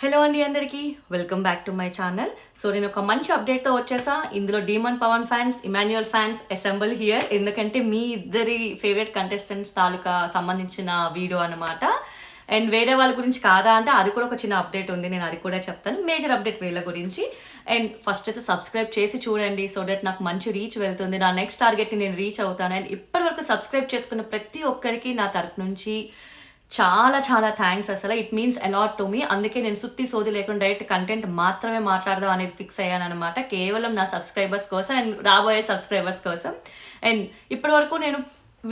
Hello అండి అందరికీ welcome back to my channel. So నేను ఒక మంచి అప్డేట్తో వచ్చేసా. ఇందులో demon Pavan fans, Emmanuel fans assemble here. ఎందుకంటే మీ ఇద్దరి ఫేవరెట్ కంటెస్టెంట్స్ తాలూకా సంబంధించిన వీడియో అనమాట. అండ్ వేరే వాళ్ళ గురించి కాదా అంటే అది కూడా ఒక చిన్న అప్డేట్ ఉంది, నేను అది కూడా చెప్తాను. మేజర్ అప్డేట్ వీళ్ళ గురించి. అండ్ ఫస్ట్ అయితే సబ్స్క్రైబ్ చేసి చూడండి, సో దట్ నాకు మంచి రీచ్ వెళ్తుంది, నా నెక్స్ట్ టార్గెట్ని నేను రీచ్ అవుతాను. అండ్ ఇప్పటివరకు సబ్స్క్రైబ్ చేసుకున్న ప్రతి ఒక్కరికి నా తరఫు నుంచి చాలా చాలా థ్యాంక్స్. అసలు it means a lot to me. అందుకే నేను సుత్తి సోది లేకుండా డైరెక్ట్ కంటెంట్ మాత్రమే మాట్లాడదాం అనేది ఫిక్స్ అయ్యాను అనమాట, కేవలం నా సబ్స్క్రైబర్స్ కోసం అండ్ రాబోయే సబ్స్క్రైబర్స్ కోసం. అండ్ ఇప్పటి వరకు నేను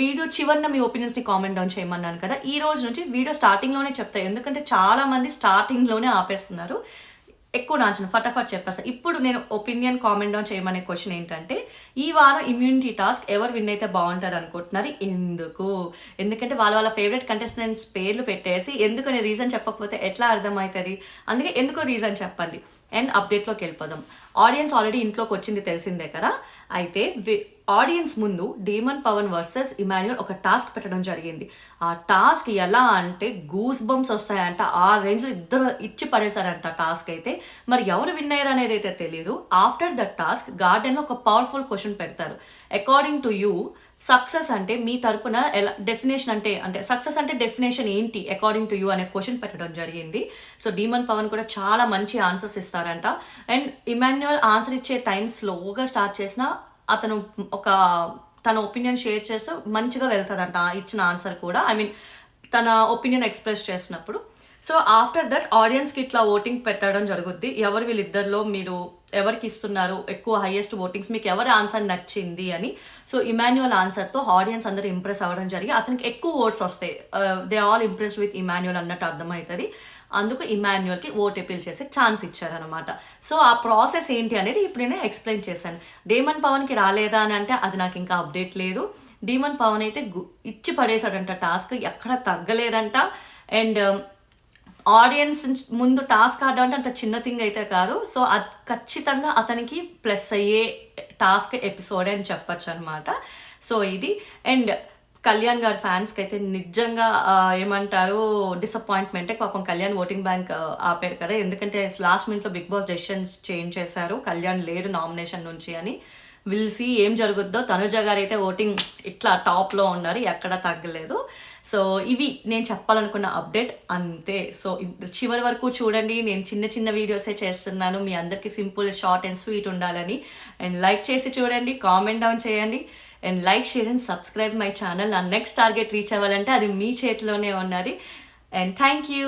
వీడియో చివరిన మీ ఒపీనియన్స్ని కామెంట్ డౌన్ చేయమన్నాను కదా, ఈ రోజు నుంచి వీడియో స్టార్టింగ్లోనే చెప్తాను. ఎందుకంటే చాలా మంది స్టార్టింగ్లోనే ఆపేస్తున్నారు. ఎక్కువ నాచిన ఫటాఫట్ చెప్పేస్తా. ఇప్పుడు నేను ఒపీనియన్ కామెంట్ డౌన్ చేయమనే క్వశ్చన్ ఏంటంటే, ఈ వారం ఇమ్యూనిటీ టాస్క్ ఎవరు విన్ అయితే బాగుంటుంది అనుకుంటున్నారు? ఎందుకంటే వాళ్ళ ఫేవరెట్ కంటెస్టెంట్స్ పేర్లు పెట్టేసి ఎందుకని రీజన్ చెప్పకపోతే ఎట్లా అర్థమవుతుంది? అందుకే ఎందుకో రీజన్ చెప్పండి. అండ్ అప్డేట్లోకి వెళ్ళిపోదాం. ఆడియన్స్ ఆల్రెడీ ఇంట్లోకి వచ్చింది తెలిసిందే కదా. అయితే ఆడియన్స్ ముందు డీమన్ పవన్ వర్సెస్ ఇమాన్యుయల్ ఒక టాస్క్ పెట్టడం జరిగింది. ఆ టాస్క్ ఎలా అంటే గూస్ బంప్స్ వస్తాయంట, ఆ రేంజ్లో ఇద్దరు ఇచ్చి పడేశారంట టాస్క్ అయితే. మరి ఎవరు విన్ అయ్యారు అనేది అయితే తెలియదు. ఆఫ్టర్ ద టాస్క్ గార్డెన్లో ఒక పవర్ఫుల్ క్వశ్చన్ పెడతారు. అకార్డింగ్ టు యూ సక్సెస్ అంటే మీ తరపున ఎలా డెఫినేషన్ అంటే సక్సెస్ అంటే డెఫినేషన్ ఏంటి అకార్డింగ్ టు యూ అనే క్వశ్చన్ పెట్టడం జరిగింది. సో డీమన్ పవన్ కూడా చాలా మంచి ఆన్సర్స్ ఇస్తారంట. అండ్ ఇమాన్యుయల్ ఆన్సర్ ఇచ్చే టైం స్లోగా స్టార్ట్ చేసిన అతను తన ఒపీనియన్ షేర్ చేస్తూ మంచిగా వెళ్తుందంట ఇచ్చిన ఆన్సర్ కూడా. ఐ మీన్ తన ఒపీనియన్ ఎక్స్ప్రెస్ చేసినప్పుడు. సో ఆఫ్టర్ దట్ ఆడియన్స్కి ఇట్లా ఓటింగ్ పెట్టడం జరుగుద్ది. ఎవరు వీళ్ళిద్దరిలో మీరు ఎవరికి ఇస్తున్నారు ఎక్కువ హైయెస్ట్ ఓటింగ్స్, మీకు ఎవరి ఆన్సర్ నచ్చింది అని. సో ఇమాన్యుయల్ ఆన్సర్తో ఆడియన్స్ అందరూ ఇంప్రెస్ అవ్వడం జరిగి అతనికి ఎక్కువ ఓట్స్ వస్తాయి. They all impressed with Emmanuel అన్నట్టు అర్థమవుతుంది. అందుకు ఇమాన్యుయల్కి ఓట్ అపీల్ చేసే ఛాన్స్ ఇచ్చారనమాట. సో ఆ ప్రాసెస్ ఏంటి అనేది ఇప్పుడు నేను ఎక్స్ప్లెయిన్ చేశాను. డీమన్ పవన్కి రాలేదా అని అంటే అది నాకు ఇంకా అప్డేట్ లేదు. డీమన్ పవన్ అయితే ఇచ్చి పడేశాడంట టాస్క్, ఎక్కడ తగ్గలేదంట. అండ్ ఆడియన్స్ ముందు టాస్క్ ఆడడం అంటే అంత చిన్న థింగ్ అయితే కాదు. సో అది ఖచ్చితంగా అతనికి ప్లస్ అయ్యే టాస్క్ ఎపిసోడ్ అని చెప్పచ్చు అనమాట. సో ఇది. అండ్ కళ్యాణ్ గారి ఫ్యాన్స్కి అయితే నిజంగా ఏమంటారు డిసప్పాయింట్మెంటే. పాపం కళ్యాణ్ ఓటింగ్ బ్యాంక్ ఆపారు కదా, ఎందుకంటే లాస్ట్ మినిట్లో బిగ్ బాస్ డెసిషన్స్ చేంజ్ చేశారు, కళ్యాణ్ లేడు నామినేషన్ నుంచి అని. విల్ సీ ఏం జరుగుద్దో. తనుజ గారు అయితే ఓటింగ్ ఇట్లా టాప్లో ఉన్నారు, ఎక్కడ తగ్గలేదు. సో ఇవి నేను చెప్పాలనుకున్న అప్డేట్ అంతే. సో చివరి వరకు చూడండి, నేను చిన్న చిన్న వీడియోసే చేస్తున్నాను, మీ అందరికీ సింపుల్ షార్ట్ అండ్ స్వీట్ ఉండాలని. అండ్ లైక్ చేసి చూడండి, కామెంట్ డౌన్ చేయండి. And like share and subscribe my channel. నా నెక్స్ట్ టార్గెట్ రీచ్ అవ్వాలంటే అది మీ చేతిలోనే ఉన్నది. And thank you.